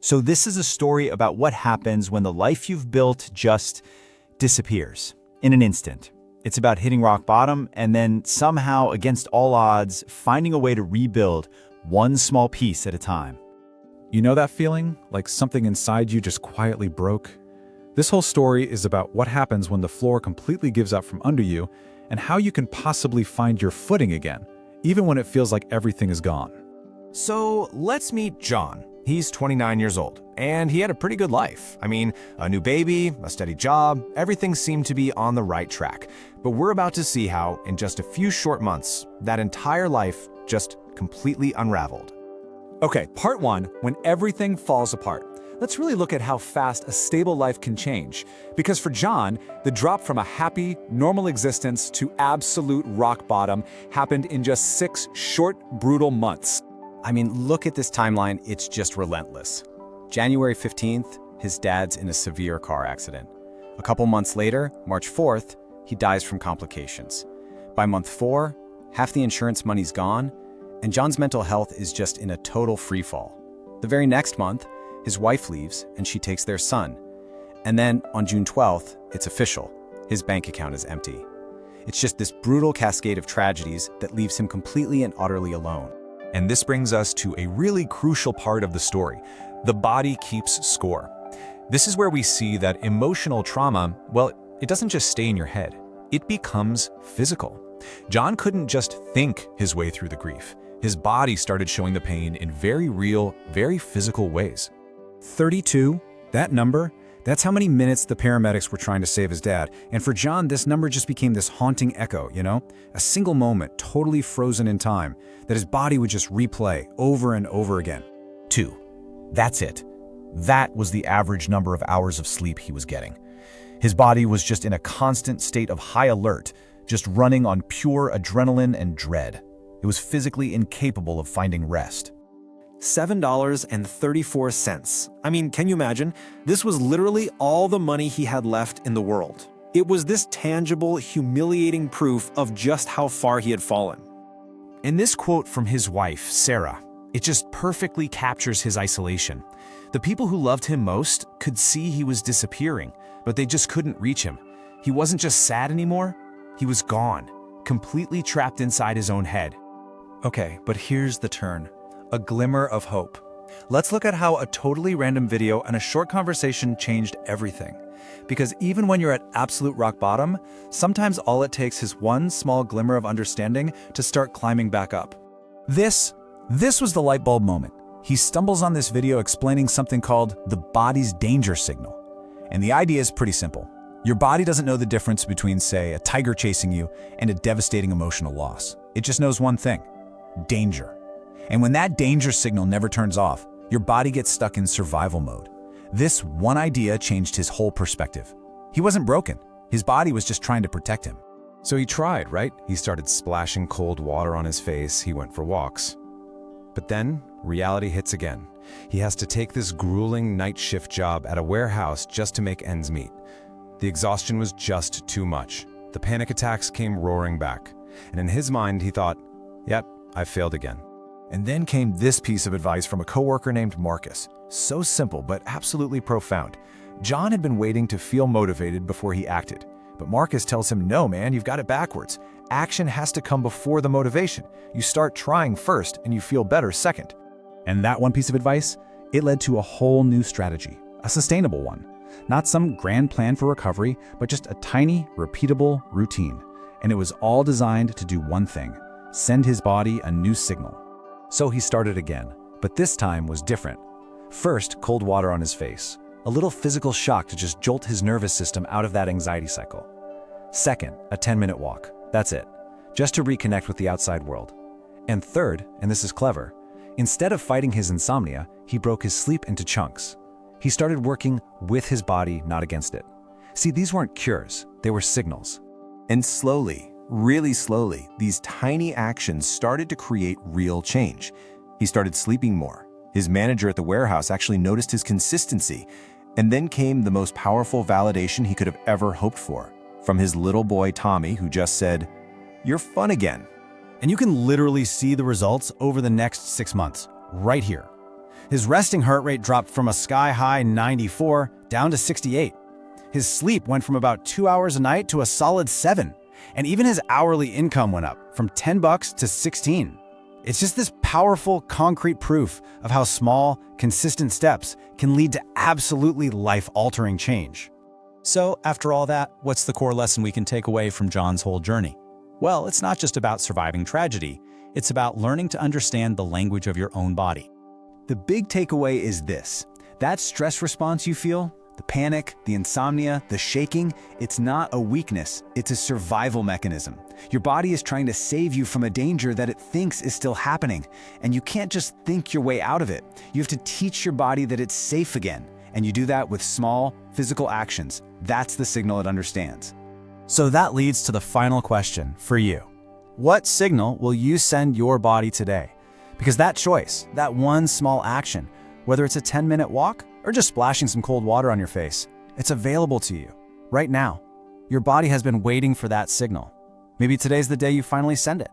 So this is a story about what happens when the life you've built just disappears in an instant. It's about hitting rock bottom and then somehow, against all odds, finding a way to rebuild one small piece at a time. You know that feeling? Like something inside you just quietly broke? This whole story is about what happens when the floor completely gives up from under you and how you can possibly find your footing again, even when it feels like everything is gone. So let's meet John. He's 29 years old, and he had a pretty good life. I mean, a new baby, a steady job, everything seemed to be on the right track. But we're about to see how, in just a few short months, that entire life just completely unraveled. Okay, part one, when everything falls apart. Let's really look at how fast a stable life can change. Because for John, the drop from a happy, normal existence to absolute rock bottom happened in just 6 short, brutal months. I mean, look at this timeline, it's just relentless. January 15th, his dad's in a severe car accident. A couple months later, March 4th, he dies from complications. By month 4, half the insurance money's gone, and John's mental health is just in a total freefall. The very next month, his wife leaves and she takes their son. And then on June 12th, it's official. His bank account is empty. It's just this brutal cascade of tragedies that leaves him completely and utterly alone. And this brings us to a really crucial part of the story. The body keeps score. This is where we see that emotional trauma, well, it doesn't just stay in your head. It becomes physical. John couldn't just think his way through the grief. His body started showing the pain in very real, very physical ways. 32, that number, that's how many minutes the paramedics were trying to save his dad. And for John, this number just became this haunting echo, you know? A single moment, totally frozen in time, that his body would just replay over and over again. 2. That's it. That was the average number of hours of sleep he was getting. His body was just in a constant state of high alert, just running on pure adrenaline and dread. It was physically incapable of finding rest. $7.34. I mean, can you imagine? This was literally all the money he had left in the world. It was this tangible, humiliating proof of just how far he had fallen. And this quote from his wife, Sarah, it just perfectly captures his isolation. The people who loved him most could see he was disappearing, but they just couldn't reach him. He wasn't just sad anymore, he was gone, completely trapped inside his own head. Okay, but here's the turn. A glimmer of hope. Let's look at how a totally random video and a short conversation changed everything. Because even when you're at absolute rock bottom, sometimes all it takes is one small glimmer of understanding to start climbing back up. This was the light bulb moment. He stumbles on this video explaining something called the body's danger signal. And the idea is pretty simple. Your body doesn't know the difference between, say, a tiger chasing you and a devastating emotional loss. It just knows one thing: danger. And when that danger signal never turns off, your body gets stuck in survival mode. This one idea changed his whole perspective. He wasn't broken. His body was just trying to protect him. So he tried, right? He started splashing cold water on his face. He went for walks. But then reality hits again. He has to take this grueling night shift job at a warehouse just to make ends meet. The exhaustion was just too much. The panic attacks came roaring back. And in his mind, he thought, yep, I failed again. And then came this piece of advice from a coworker named Marcus. So simple, but absolutely profound. John had been waiting to feel motivated before he acted. But Marcus tells him, no, man, you've got it backwards. Action has to come before the motivation. You start trying first, and you feel better second. And that one piece of advice, it led to a whole new strategy, a sustainable one. Not some grand plan for recovery, but just a tiny, repeatable routine. And it was all designed to do one thing: send his body a new signal. So he started again, but this time was different. First, cold water on his face, a little physical shock to just jolt his nervous system out of that anxiety cycle. Second, a 10-minute walk. That's it, just to reconnect with the outside world. And third, and this is clever, instead of fighting his insomnia, he broke his sleep into chunks. He started working with his body, not against it. See, these weren't cures, they were signals. And slowly, really slowly, these tiny actions started to create real change. He started sleeping more. His manager at the warehouse actually noticed his consistency. And then came the most powerful validation he could have ever hoped for, from his little boy Tommy, who just said, "You're fun again." And you can literally see the results over the next 6 months, right here. His resting heart rate dropped from a sky-high 94 down to 68. His sleep went from about 2 hours a night to a solid 7. And even his hourly income went up from $10 to 16. It's just this powerful, concrete proof of how small, consistent steps can lead to absolutely life-altering change. So, after all that, what's the core lesson we can take away from John's whole journey? Well, it's not just about surviving tragedy. It's about learning to understand the language of your own body. The big takeaway is this: that stress response you feel, the panic, the insomnia, the shaking, it's not a weakness, it's a survival mechanism. Your body is trying to save you from a danger that it thinks is still happening, and you can't just think your way out of it. You have to teach your body that it's safe again, and you do that with small, physical actions. That's the signal it understands. So that leads to the final question for you. What signal will you send your body today? Because that choice, that one small action, whether it's a 10-minute walk or just splashing some cold water on your face, it's available to you right now. Your body has been waiting for that signal. Maybe today's the day you finally send it.